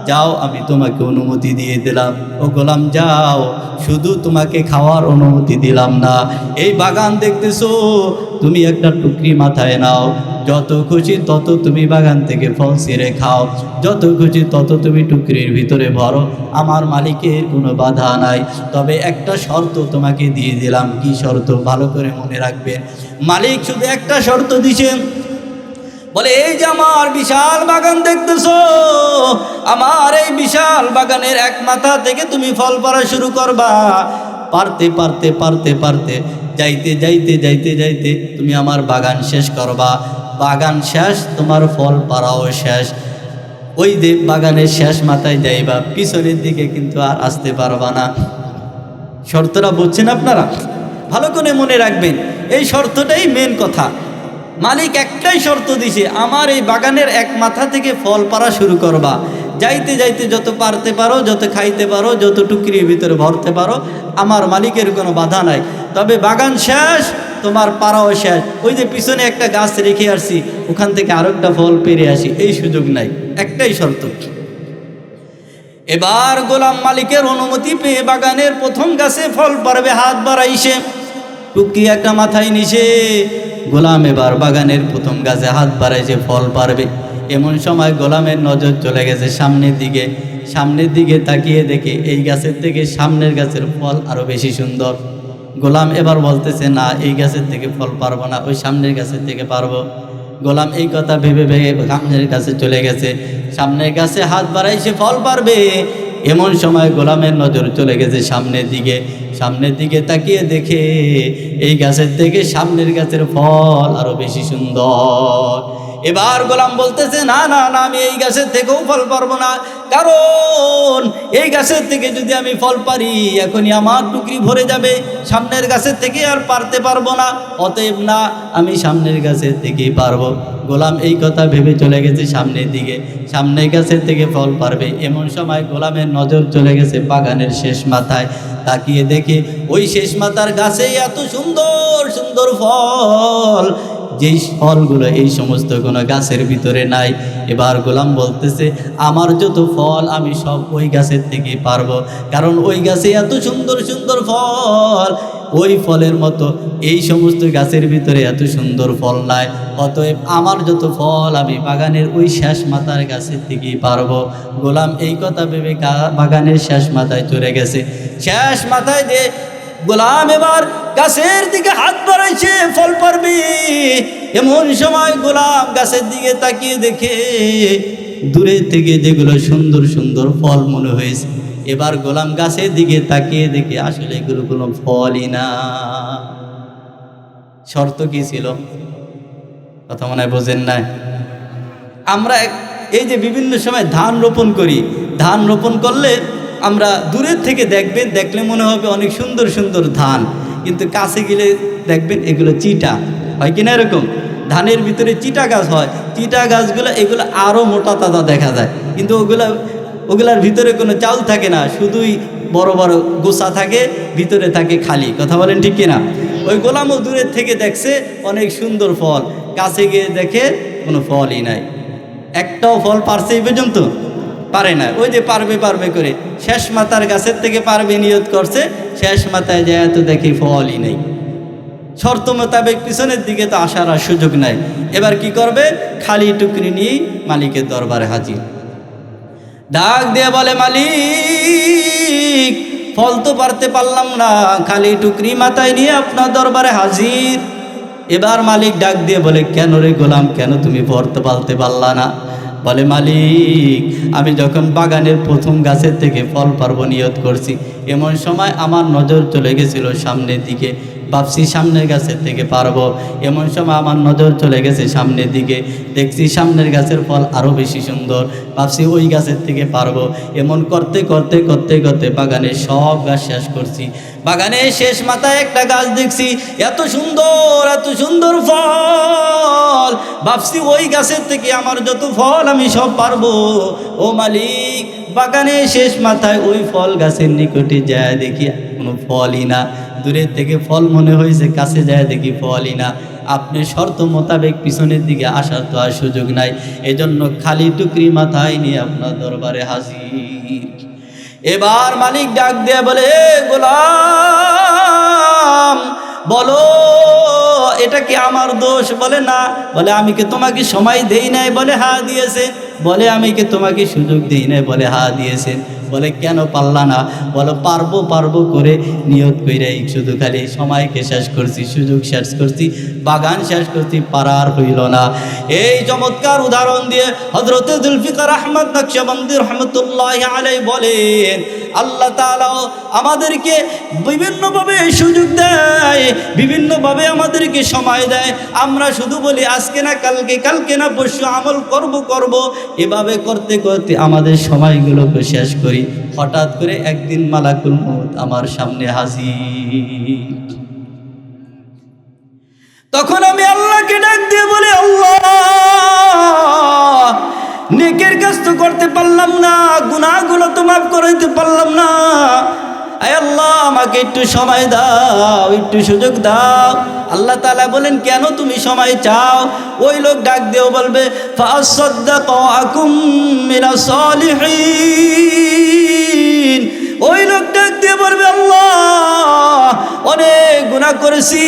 যাও আমি তোমাকে অনুমতি দিয়ে দিলাম। ও গোলাম যাও, শুধু তোমাকে খাওয়ার অনুমতি দিলাম না, এই বাগান দেখতেছো তুমি একটা টুকরি মাথায় নাও, যত খুশি তত তুমি বাগান থেকে ফল ছিঁড়ে খাও, যত খুশি তত তুমি টুকরির ভিতরে ভরো, আমার মালিকের কোনো বাধা নাই। তবে একটা শর্ত তোমাকে দিয়ে দিলাম। কি শর্ত? ভালো করে মনে রাখবেন। মালিক শুধু একটা শর্ত দিছেন, বলে এই যে আমার বিশাল বাগান দেখতেছো, আমার এই বিশাল বাগানের এক মাথা থেকে তুমি ফল পাড়া শুরু করবা। পারতে পারতে পারতে পারতে যাইতে যাইতে যাইতে যাইতে তুমি আমার বাগান শেষ করবা। বাগান শেষ, তোমার ফল পাড়াও শেষ। ওই যে বাগানের শেষ মাথায় যাইবা, পিছনের দিকে কিন্তু আর আসতে পারবা না। শর্তটা বুঝছেন আপনারা? ভালো করে মনে রাখবেন, এই শর্তটাই মেন কথা। মালিক একটাই শর্ত দিছে, আমার এই বাগানের এক মাথা থেকে ফল পাড়া শুরু করবা। যাইতে যাইতে যত পারতে পারো, যত খাইতে পারো, যত টুকরির ভিতরে ভরতে পারো, আমার মালিকের কোনো বাধা নাই। তবে বাগান শেষ, তোমার পাড়াও শেষ, ওই যে পিছনে একটা গাছ রেখে আসছি, ওখান থেকে আরেকটা ফল পেরে আসি, এই সুযোগ নাই। একটাই শর্ত। এবার গোলাম মালিকের অনুমতি পেয়ে বাগানের প্রথম গাছে ফল পারবে হাত বাড়াইছে, টুকরি একটা মাথায় নিছে। গোলাম এবার বাগানের প্রথম গাছে হাত বাড়াইছে, ফল পারবে। এমন সময় গোলামের নজর চলে গেছে সামনের দিকে। সামনের দিকে তাকিয়ে দেখে এই গাছের থেকে সামনের গাছের ফল আরো বেশি সুন্দর। গোলাম এবার বলতেছে, না, এই গাছের থেকে ফল পারবো না, ওই সামনের গাছের থেকে পারবো। গোলাম এই কথা ভেবে ভেবে সামনের কাছে চলে গেছে, সামনের গাছে হাত বাড়াইছে, ফল পারবে। এমন সময় গোলামের নজর চলে গেছে সামনের দিকে। সামনের দিকে তাকিয়ে দেখে এই গাছের থেকে সামনের গাছের ফল আরো বেশি সুন্দর। এবার গোলাম বলতেছে, না না না, আমি এই গাছের থেকেও ফল পারবো না, কারণ এই গাছের থেকে যদি আমি ফল পারি এখনই আমার টুকরি ভরে যাবে, সামনের গাছের থেকে আর পারতে পারবো না, অতএব না, আমি সামনের গাছের থেকেই পারবো। গোলাম এই কথা ভেবে চলে গেছে সামনের দিকে, সামনের গাছের থেকে ফল পারবে। এমন সময় গোলামের নজর চলে গেছে বাগানের শেষ মাথায়। তাকিয়ে দেখে ওই শেষ মাথার গাছে এত সুন্দর সুন্দর ফল, যেই ফলগুলো এই সমস্ত কোনো গাছের ভিতরে নাই। এবার গোলাম বলতেছে, আমার যত ফল আমি সব ওই গাছের থেকে পারবো, কারণ ওই গাছে এত সুন্দর সুন্দর ফল, ওই ফলের মতো এই সমস্ত গাছের ভিতরে এত সুন্দর ফল নাই। অতএব আমার যত ফল আমি বাগানের ওই শেষ মাথার গাছের থেকেই পারবো। গোলাম এই কথা ভেবে বাগানের শেষ মাথায় চলে গেছে। শেষ মাথায় যে গোলাম এবার গাছের দিকে হাত বাড়াইছে, ফল পারবে। এমন সময় গোলাম গাছের দিকে তাকিয়ে দেখে দূরে থেকে যেগুলো সুন্দর সুন্দর ফল মনে হয়েছে, এবার গোলাম গাছের দিকে তাকিয়ে দেখে আসলে এগুলো কোনো ফলই না। শর্ত কি ছিল? কথা মনে হয় বোঝেন না। আমরা এই যে বিভিন্ন সময় ধান রোপণ করি, ধান রোপণ করলে আমরা দূরের থেকে দেখবেন, দেখলে মনে হবে অনেক সুন্দর সুন্দর ধান, কিন্তু কাছে গেলে দেখবেন এগুলো চিটা হয় কিনা। এরকম ধানের ভিতরে চিটা গাছ হয়, চিটা গাছগুলো এগুলো আরও মোটা তাজা দেখা যায়, কিন্তু ওগুলার ভিতরে কোনো চাউল থাকে না, শুধুই বড় বড় গোছা থাকে, ভিতরে থাকে খালি। কথা বলেন ঠিক কিনা? ওই গোলামও দূরের থেকে দেখছে অনেক সুন্দর ফল, কাছে গিয়ে দেখে কোনো ফলই নাই, একটাও ফল পারছে এই পর্যন্ত পারে না। ওই যে পারবে পারবে করে শেষ মাথার গাছের থেকে পারবে নিয়ত করছে, শেষ মাথায় যায় তো দেখি ফলই নেই। শর্ত মোতাবেক পিছনের দিকে তো আসার আর সুযোগ নাই। এবার কি করবে? খালি টুকরি নিয়ে মালিকের দরবারে হাজির। ডাক দিয়ে বলে, মালিক, ফল তো পারতে পারলাম না, খালি টুকরি মাথায় নিয়ে আপনার দরবারে হাজির। এবার মালিক ডাক দিয়ে বলে, কেন রে গোলাম, কেন তুমি পারতে পারলা না? বলে, মালিক, আমি যখন বাগানের প্রথম গাছের থেকে ফল পারবো নিয়ত করছি, এমন সময় আমার নজর চলে গেছিল সামনের দিকে, ভাবছি সামনের গাছের থেকে পারবো। এমন সময় আমার নজর চলে গেছে সামনের দিকে, দেখছি সামনের গাছের ফল আরও বেশি সুন্দর, ভাবছি ওই গাছের থেকে পারবো। এমন করতে করতে করতে করতে বাগানের সব গাছ শেষ করছি। বাগানের শেষ মাথায় একটা গাছ দেখছি, এত সুন্দর ফল, ভাবছি ওই গাছের থেকে আমার যত ফল আমি সব পারবো। ও মালিক, বাগানের শেষ মাথায় ওই ফল গাছের নিকটে যায় দেখি কোনো ফলই না, দূরের থেকে ফল মনে হয়েছে, কাছে যায় দেখি ফলই না। আপনি শর্ত মোতাবেক পিছনের দিকে আসার তো আর সুযোগ নাই, এজন্য খালি টুকরি মাথায় নিয়ে আপনার দরবারে হাজির। এবার মালিক ডাক দিয়ে বলে, গোলাম, বলো এটা কি আমার দোষ? বলে, না। বলে, আমি কি তোমাকে সময় দেই নাই? বলে, হ্যাঁ দিয়েছেন। বলে, আমি কি তোমাকে সুযোগ দেই নাই? বলে, হ্যাঁ দিয়েছেন। বলে, কেন পারলা না? বলো, পারবো করে নিয়ত কইরা শুধু খালি সময়কে শেষ করছি, সুযোগ শেষ করছি, বাগান শেষ করছি, পারার হইল না। এই চমৎকার উদাহরণ দিয়ে হযরত জুলফিকার আহমদ নকশবন্দি রহমতুল্লাহি আলাইহি বলেন, আল্লাহ তাআলা আমাদেরকে বিভিন্নভাবে সুযোগ দেয়, বিভিন্নভাবে আমাদেরকে সময় দেয়। আমরা শুধু বলি আজকে না কালকে, কালকে না পরশু আমল করব, এভাবে করতে করতে আমাদের সময়গুলোকে শেষ করি। হঠাৎ করে একদিন মালাকুল মউত আমার সামনে হাজির। তখন আমি আল্লাহকে ডাক দিয়ে বলি, আল্লাহ, নেকের ক্ষতিগ্রস্ত করতে পারলাম না, গুনাহগুলো তো মাফ করতে পারলাম না। আয় আল্লাহ, আমাকে একটু সময় দাও, একটু সুযোগ দাও। আল্লাহ তাআলা বলেন, কেন তুমি সময় চাও? ওই লোক ডাক দিয়েও বলবে, ফাসাদ্দাকুম মিনাস সালিহিন। ওই লোক ডাক দিয়ে বলবে, আল্লাহ অনেক গুনাহ করেছি,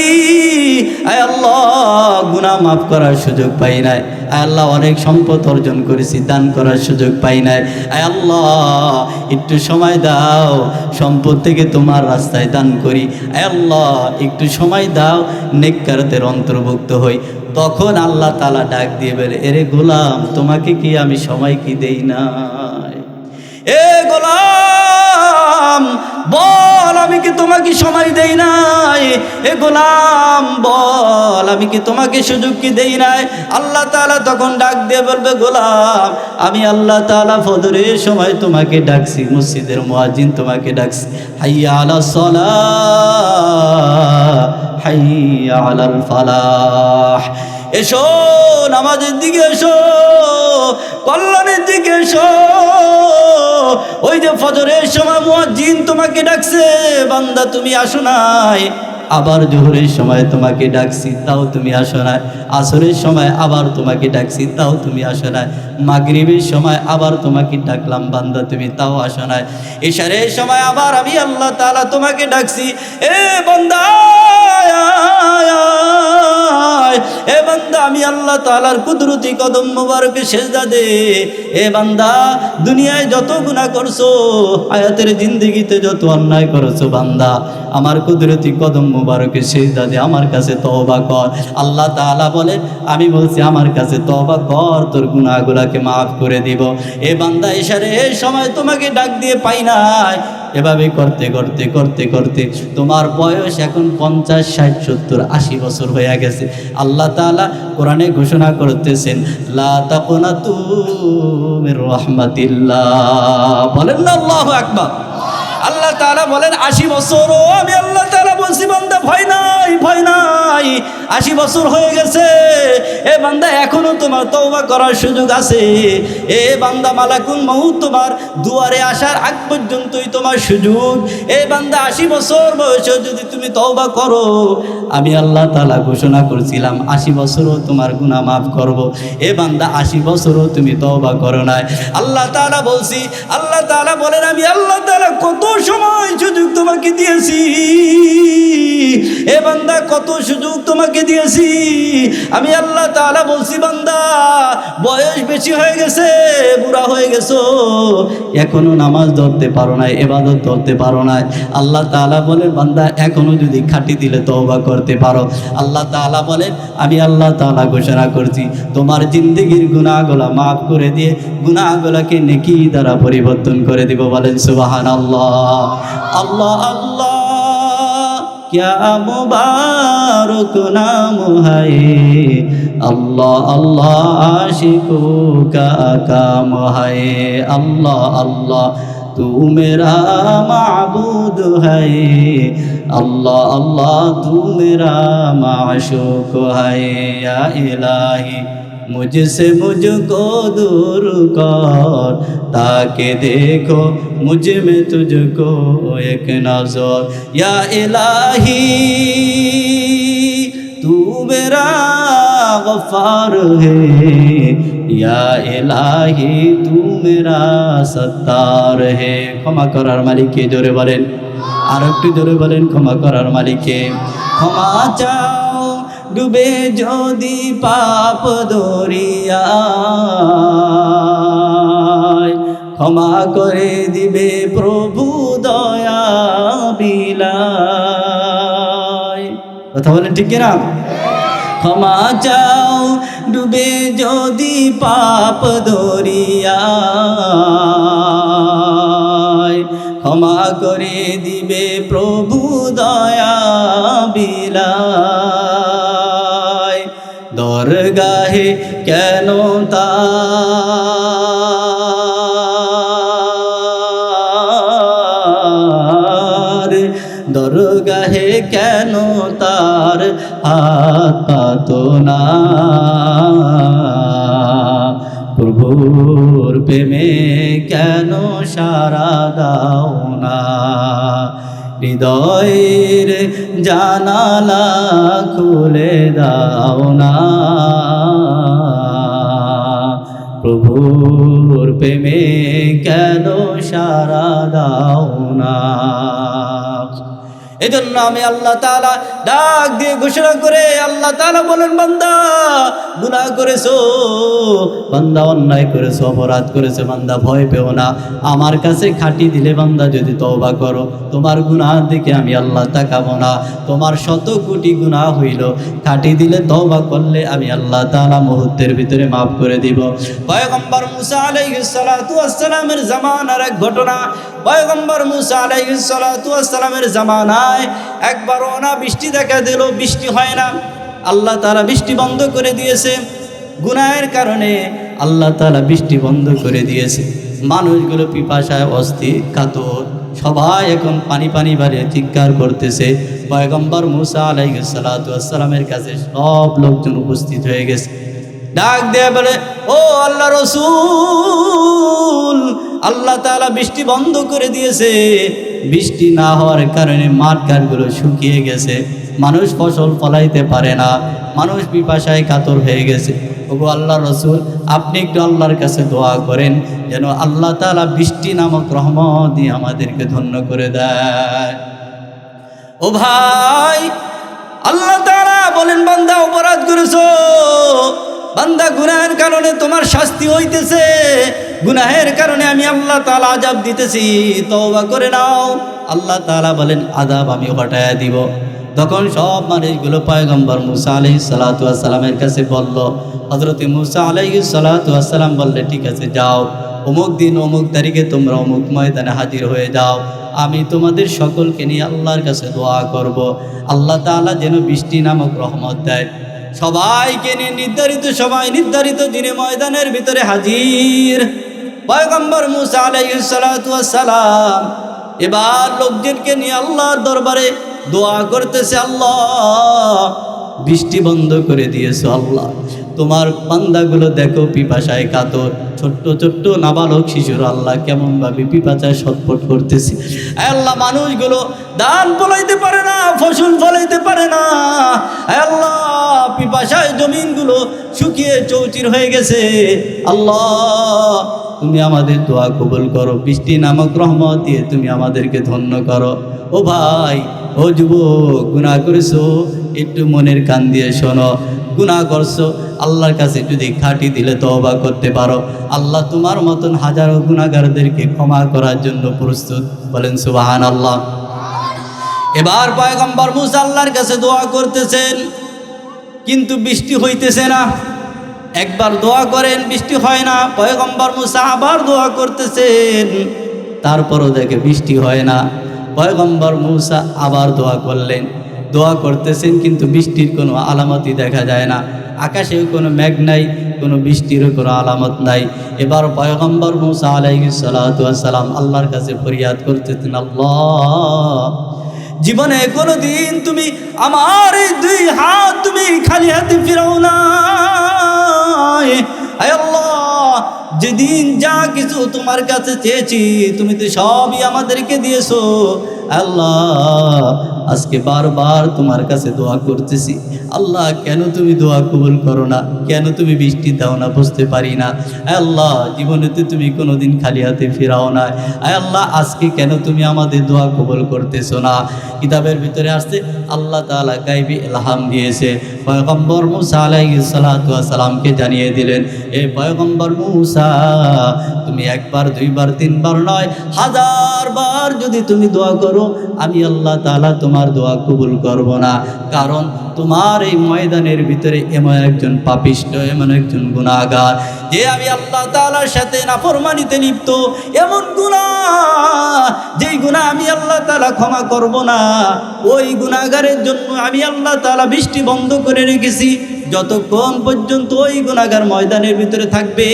আয় আল্লাহ গুনাহ মাফ করার সুযোগ পাই নাই। আয় আল্লাহ অনেক সম্পদ অর্জন করেছি, দান করার সুযোগ পাই নাই। আয় আল্লাহ একটু সময় দাও, সম্পদ থেকে তোমার রাস্তায় দান করি। আয় আল্লাহ একটু সময় দাও, নেককারদের অন্তর্ভুক্ত হই। তখন আল্লাহ তাআলা ডাক দিয়ে বলে, এরে গোলাম, তোমাকে কি আমি সময় কি দেই নাই? এ গোলাম বল, আমি কি তোমাকে সময় দেই নাই? এ গোলাম বল, আমি কি তোমাকে সুযোগ কি দেই নাই? আল্লাহ তাআলা তখন ডাক দিয়ে বলবে, গোলাম আমি আল্লাহ তাআলা ফজরের সময় তোমাকে ডাকছি, মসজিদের মুয়াজ্জিন তোমাকে ডাকছি, হাইয়া আলাস সালাহ হাইয়া আলাল ফালাহ। এসো নামাজের দিকে, এসো কল্যাণের দিকে এসো। ওই যে ফজরের সময় মুয়াজ্জিন তোমাকে ডাকছে, বান্দা তুমি আসো নাই। আবার জোহরের সময় তোমাকে ডাকছি, তাও তুমি আসো নাই। আসরের সময় আবার তোমাকে ডাকছি, তাও তুমি আসো নাই। মাগরিবের সময় আবার তোমাকে ডাকলাম, বান্দা তুমি তাও আসো নাই। ইশারের সময় আবার আমি আল্লাহ তাআলা তোমাকে ডাকছি, এ বান্দা এ বান্দা আমি আল্লাহ তাআলার কুদরতি কদম মোবারকে সেজদা দে। এ বান্দা দুনিয়ায় যত গুনাহ করছো, হায়াতের জিন্দেগিতে যত অন্যায় করেছো, বান্দা আমার কুদরতি কদম মোবারকে সেজদা দে, আমার কাছে তওবা কর। আল্লাহ তাআলা বলে, আমি বলছি আমার কাছে তওবা কর, তোর গুনাহগুলোকে মাফ করে দিব। এ বান্দা ইশারের সময় তোমাকে ডাক দিয়ে পাই নাই। এভাবে করতে করতে করতে করতে তোমার বয়স এখন 50, 60, 70, 80 বছর হয়ে গেছে। আল্লাহ তাআলা কোরআনে ঘোষণা করতেছেন, লা তাকুনাতু মির রাহমাতিল্লাহ। বলেন না আল্লাহু আকবার। আল্লাহ তাআলা বলেন 80 বছরও আমি আল্লাহ তাআলা বলছি, বান্দা ভয় নাই, ভয় নাই। 80 বছর হয়ে গেছে, এ বান্দা এখনো তোমার তওবা করার সুযোগ আছে। এ বান্দা মালাকুল মউত তোমার দুয়ারে আসার আগ পর্যন্তই তোমার সুযোগ। এ বান্দা 80 বছর বয়সে যদি তুমি তওবা করো, আমি আল্লাহ তাআলা ঘোষণা করেছিলাম 80 বছরও তোমার গুনাহ মাফ করব। এ বান্দা 80 বছরও তুমি তওবা করো নাই। আল্লাহ তাআলা বলছি, আল্লাহ তাআলা বলেন, আমি আল্লাহ তাআলা কত সময় সুযোগ তোমাকে দিয়েছি। এ বান্দা কত সুযোগ তোমাকে দিয়েছি। আমি আল্লাহ তাআলা বলছি, বান্দা বয়স বেশি হয়ে গেছে, বুড়া হয়ে গেছো, এখনো নামাজ ধরতে পারো না, ইবাদত ধরতে পারো না। আল্লাহ তাআলা বলেন, বান্দা এখনো যদি খাঁটি দিলে তওবা করতে পারো। আল্লাহ তাআলা বলেন, আমি আল্লাহ তাআলা ঘোষণা করছি তোমার জিন্দেগির গুনাহগুলো মাফ করে দিয়ে গুনাহগুলোকে নেকি দ্বারা পরিবর্তন করে দিব। বলেন সুবহানাল্লাহ। আল্লাহ আল্লাহ क्या मुबारक नाम है, अल्लाह अल्लाह आशिकों का काम है। अल्लाह अल्लाह तू मेरा माबूद है, अल्लाह अल्लाह तू मेरा माशूक है। या इलाही मुझसे मुझको दूर कर, ताकि देखो मुझ में तुझको एक नजर। या इलाही तू मेरा गफ्फार है, या इलाही तू मेरा सत्तार है। क्षमा करार मालिक के जोरे बोलें, আর একটু জোরে বলেন, ক্ষমা করার মালিককে। ক্ষমা চাও ডুবে যদি পাপ দরিয়ায়, ক্ষমা করে দিবে প্রভু দয়া বিলায়। কথা বলেন ঠিক কিনা? ক্ষমা চাও ডুবে যদি পাপ দরিয়ায়, ক্ষমা করে দিবে প্রভু দয়া বিলায়। দরগাহে কেন তার, দরগাহে কেন তার হাত পাতো না, প্রভু প্রভুর প্রেমে কেন সারা দাও না, হৃদয়ের জানালা খুলে দাও না, প্রভুর প্রেমে কেন সারা দাও না। এজন্য আমি আল্লাহ তাআলা ডাক দিয়ে ঘোষণা করে আল্লাহ তাআলা বলেন, বান্দা গুনাহ করেছো, বান্দা অন্যায় করেছো, অপরাধ করেছো, বান্দা ভয় পেও না, আমার কাছে খাঁটি দিলে বান্দা যদি তওবা করো, তোমার গুনাহের দিকে আমি আল্লাহ তাকাবো না। তোমার শত কোটি গুনাহ হইল, খাঁটি দিলে তওবা করলে আমি আল্লাহ তাআলা মুহূর্তের ভিতরে মাফ করে দিব। পয়গম্বর মুসা আলাইহিস সালাতু ওয়াস সালামের জামানার এক ঘটনা। পয়গম্বর মুসা আলাইহিস সালাতু ওয়াস সালামের জামানায় একবার অনাবৃষ্টি দেখা দিল, বৃষ্টি হয় না। আল্লাহ তাআলা বৃষ্টি বন্ধ করে দিয়েছে, গুনাহের কারণে আল্লাহ তাআলা বৃষ্টি বন্ধ করে দিয়েছে। মানুষগুলো পিপাসায় অস্থির কাতর, সবাই এখন পানি পানি বাড়িয়ে চিৎকার করতেছে। পয়গম্বর মুসা আলাইহিস সালাতু ওয়াস সালামের কাছে সব লোকজন উপস্থিত হয়ে গেছে। ডাক দিয়ে বলে, ও আল্লাহ রসূল, আল্লাহ তাআলা বৃষ্টি বন্ধ করে দিয়েছে, বৃষ্টি না হওয়ার কারণে মাঠ ঘাটগুলো শুকিয়ে গেছে, মানুষ ফসল ফলাইতে পারে না, মানুষ পিপাসায় কাতর হয়ে গেছে। ওগো আল্লাহ রসূল, আপনি একটু আল্লাহর কাছে দোয়া করেন যেন আল্লাহ তাআলা বৃষ্টি নামক রহমত দিয়ে আমাদেরকে ধন্য করে দেয়। ও ভাই, আল্লাহ তাআলা বলেন, বান্দা অপরাধ করেছো, বান্দা গুনাহের কারণে তোমার শাস্তি হইতেছে, গুনাহের কারণে আমি আল্লাহ তাআলা আযাব দিতেছি, তওবা করে নাও। আল্লাহ তাআলা বলেন, আযাব আমি হটায়া দিব। তখন সব মানুষগুলো পয়গম্বর মুসা আলাইহিস সালাতু ওয়াস সালামের কাছে বলল। হযরত মুসা আলাইহিস সালাতু ওয়াস সালাম বললে, ঠিক আছে যাও, অমুক দিন অমুক তারিখে তোমরা অমুক ময়দানে হাজির হয়ে যাও, আমি তোমাদের সকলকে নিয়ে আল্লাহর কাছে দোয়া করব, আল্লাহ তাআলা যেন বৃষ্টি নামক রহমত দেয়। সবাইকে নিয়ে নির্ধারিত সময় নির্ধারিত দিনে ময়দানের ভিতরে হাজির পয়গম্বর মুসা আলাইহিস সালাতু ওয়াস সালাম এবার লোকজনকে নিয়ে আল্লাহর দরবারে দোয়া করতেছে, আল্লাহ বৃষ্টি বন্ধ করে দিয়েছো, আল্লাহ তোমার বান্দাগুলো দেখো পিপাসায় কাতর, ছোট্ট ছোট্ট নাবালক শিশুর আল্লাহ কেমনভাবে পিপাসায় ছটফট করতেছে। আল্লাহ মানুষগুলো ধান ফলাইতে পারে না, ফসল ফলাইতে পারে না, আল্লাহ পিপাসায় জমিনগুলো শুকিয়ে চৌচির হয়ে গেছে। আল্লাহ তুমি আমাদের দোয়া কবুল করো, বৃষ্টি নামক রহমত দিয়ে তুমি আমাদেরকে ধন্য করো। ও ভাই, ও যুবক, গুনাহ করেছো, একটু মনের কান দিয়ে শোনো, গুনাহ করছো, আল্লাহর কাছে যদি খাঁটি দিলে তওবা করতে পারো, আল্লাহ তোমার মতন হাজারো গুনাহগারদেরকে ক্ষমা করার জন্য প্রস্তুত। বলেন সুবহানাল্লাহ। এবার পয়গম্বর মুসা আল্লাহর কাছে দোয়া করতেছেন, কিন্তু বৃষ্টি হইতেছে না। একবার দোয়া করেন, বৃষ্টি হয় না। পয়গম্বর মুসা আবার দোয়া করতেছেন, তারপরও দেখে বৃষ্টি হয় না। পয়গম্বর মুসা আবার দোয়া করলেন, দোয়া করতেছেন, কিন্তু বৃষ্টির কোনো আলামতই দেখা যায় না। আকাশেও কোনো মেঘ নাই, কোনো বৃষ্টিরও কোনো আলামত নাই। এবার পয়গম্বর মুসা আলাইহিস সালাতু ওয়াস সালাম আল্লাহর কাছে ফরিয়াদ করতেছেন, আল্লাহ জীবনে কোনো দিন তুমি আমার এই দুই হাত তুমি খালি হাতে ফিরাও না। আয় আল্লাহ, যেদিন যা কিছু তোমার কাছে চেয়েছি তুমি তো সবই আমাদেরকে দিয়েছো। আল্লাহ আজকে বারবার তোমার কাছে দোয়া করতেছি, আল্লাহ কেন তুমি দোয়া কবুল করো না, কেন তুমি বৃষ্টি দাও না, বুঝতে পারি না। আল্লাহ জীবনেতে তুমি কোনোদিন খালি হাতে ফিরাও না। আল্লাহ আজকে কেন তুমি আমাদের দোয়া কবুল করতেছো না। কিতাবের ভিতরে আসছে আল্লাহ তাআলা গায়বী ইলহাম দিয়েছে, পয়গম্বর মুসা আলাইহিস সালাতু ওয়াস সালামকে জানিয়ে দিলেন, এ পয়গম্বর মুসা তুমি একবার দুইবার তিনবার নয়, হাজার বার যদি তুমি দোয়া করো আমি আল্লাহ তাআলা তোমার দোয়া কবুল করব না। কারণ তোমার এই ময়দানের ভিতরে এমন একজন পাপিষ্ট, এমন একজন গুনাহগার, যে আমি আল্লাহ তাআলার সাথে নাফরমানিতে লিপ্ত, এমন গুনাহ যেই গুনাহ আমি আল্লাহ তাআলা ক্ষমা করব না। ওই গুনাহগারের জন্য আমি আল্লাহ তাআলা বৃষ্টি বন্ধ করে রেখেছি। যতক্ষণ পর্যন্ত ওই গুনাহগার ময়দানের ভিতরে থাকবে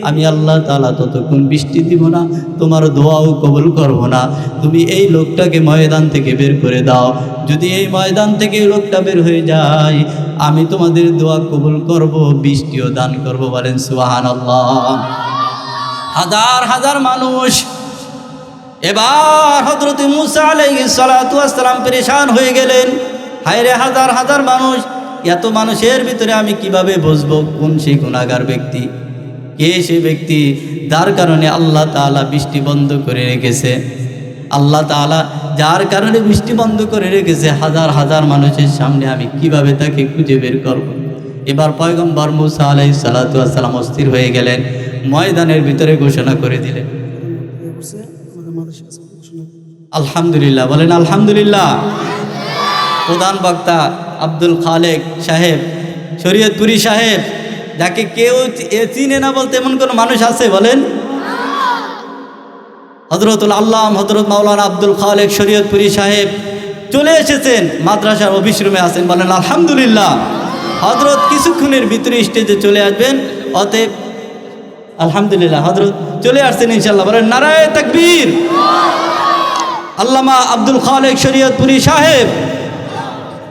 আমি আল্লাহ তাআলা ততক্ষণ বৃষ্টি দিব না, তোমার দোয়াও কবুল করব না। তুমি এই লোকটাকে ময়দান থেকে বের করে দাও। যদি এই ময়দান থেকে এই লোকটা বের হয়ে যায় আমি তোমাদের দোয়া কবুল করব, বৃষ্টিও দান করব। বলেন সুবহানাল্লাহ। হাজার হাজার মানুষ। এবার হযরত মূসা আলাইহিস সালাতু ওয়াস সালাম পেরেশান হয়ে গেলেন। হায় রে, হাজার হাজার মানুষ, এত মানুষের ভিতরে আমি কিভাবে বুঝবো কোন সেই গুনাহগার ব্যক্তি, কে সে ব্যক্তি যার কারণে আল্লাহ তাআলা বৃষ্টি বন্ধ করে রেখেছে। আল্লাহ তাআলা যার কারণে বৃষ্টি বন্ধ করে রেখেছে, হাজার হাজার মানুষের সামনে আমি কিভাবে তাকে খুঁজে বের করব। এবার পয়গম্বর মূসা আলাইহিস সালাতু ওয়াস সালাম অস্থির হয়ে গেলেন, ময়দানের ভিতরে ঘোষণা করে দিলেন। আলহামদুলিল্লাহ, বলেন আলহামদুলিল্লাহ। প্রধান বক্তা আব্দুল খালেক সাহেব, শরীয়তপুরি সাহেব, যাকে কেউ চিনে না বলতে এমন কোন মানুষ আছে বলেন? হযরতুল আল্লাম হযরত মাওলানা আব্দুল খালেক শরীয়তপুরি সাহেব চলে এসেছেন, মাদ্রাসার অফিস রুমে আছেন। বলেন আলহামদুলিল্লাহ। হযরত কিছুক্ষণের ভিতরে স্টেজে চলে আসবেন, অতএব আলহামদুলিল্লাহ হযরত চলে আসছেন ইনশাআল্লাহ। বলেন নারায়ে তাকবীর। আল্লামা আব্দুল খালেক শরীয়তপুরি সাহেব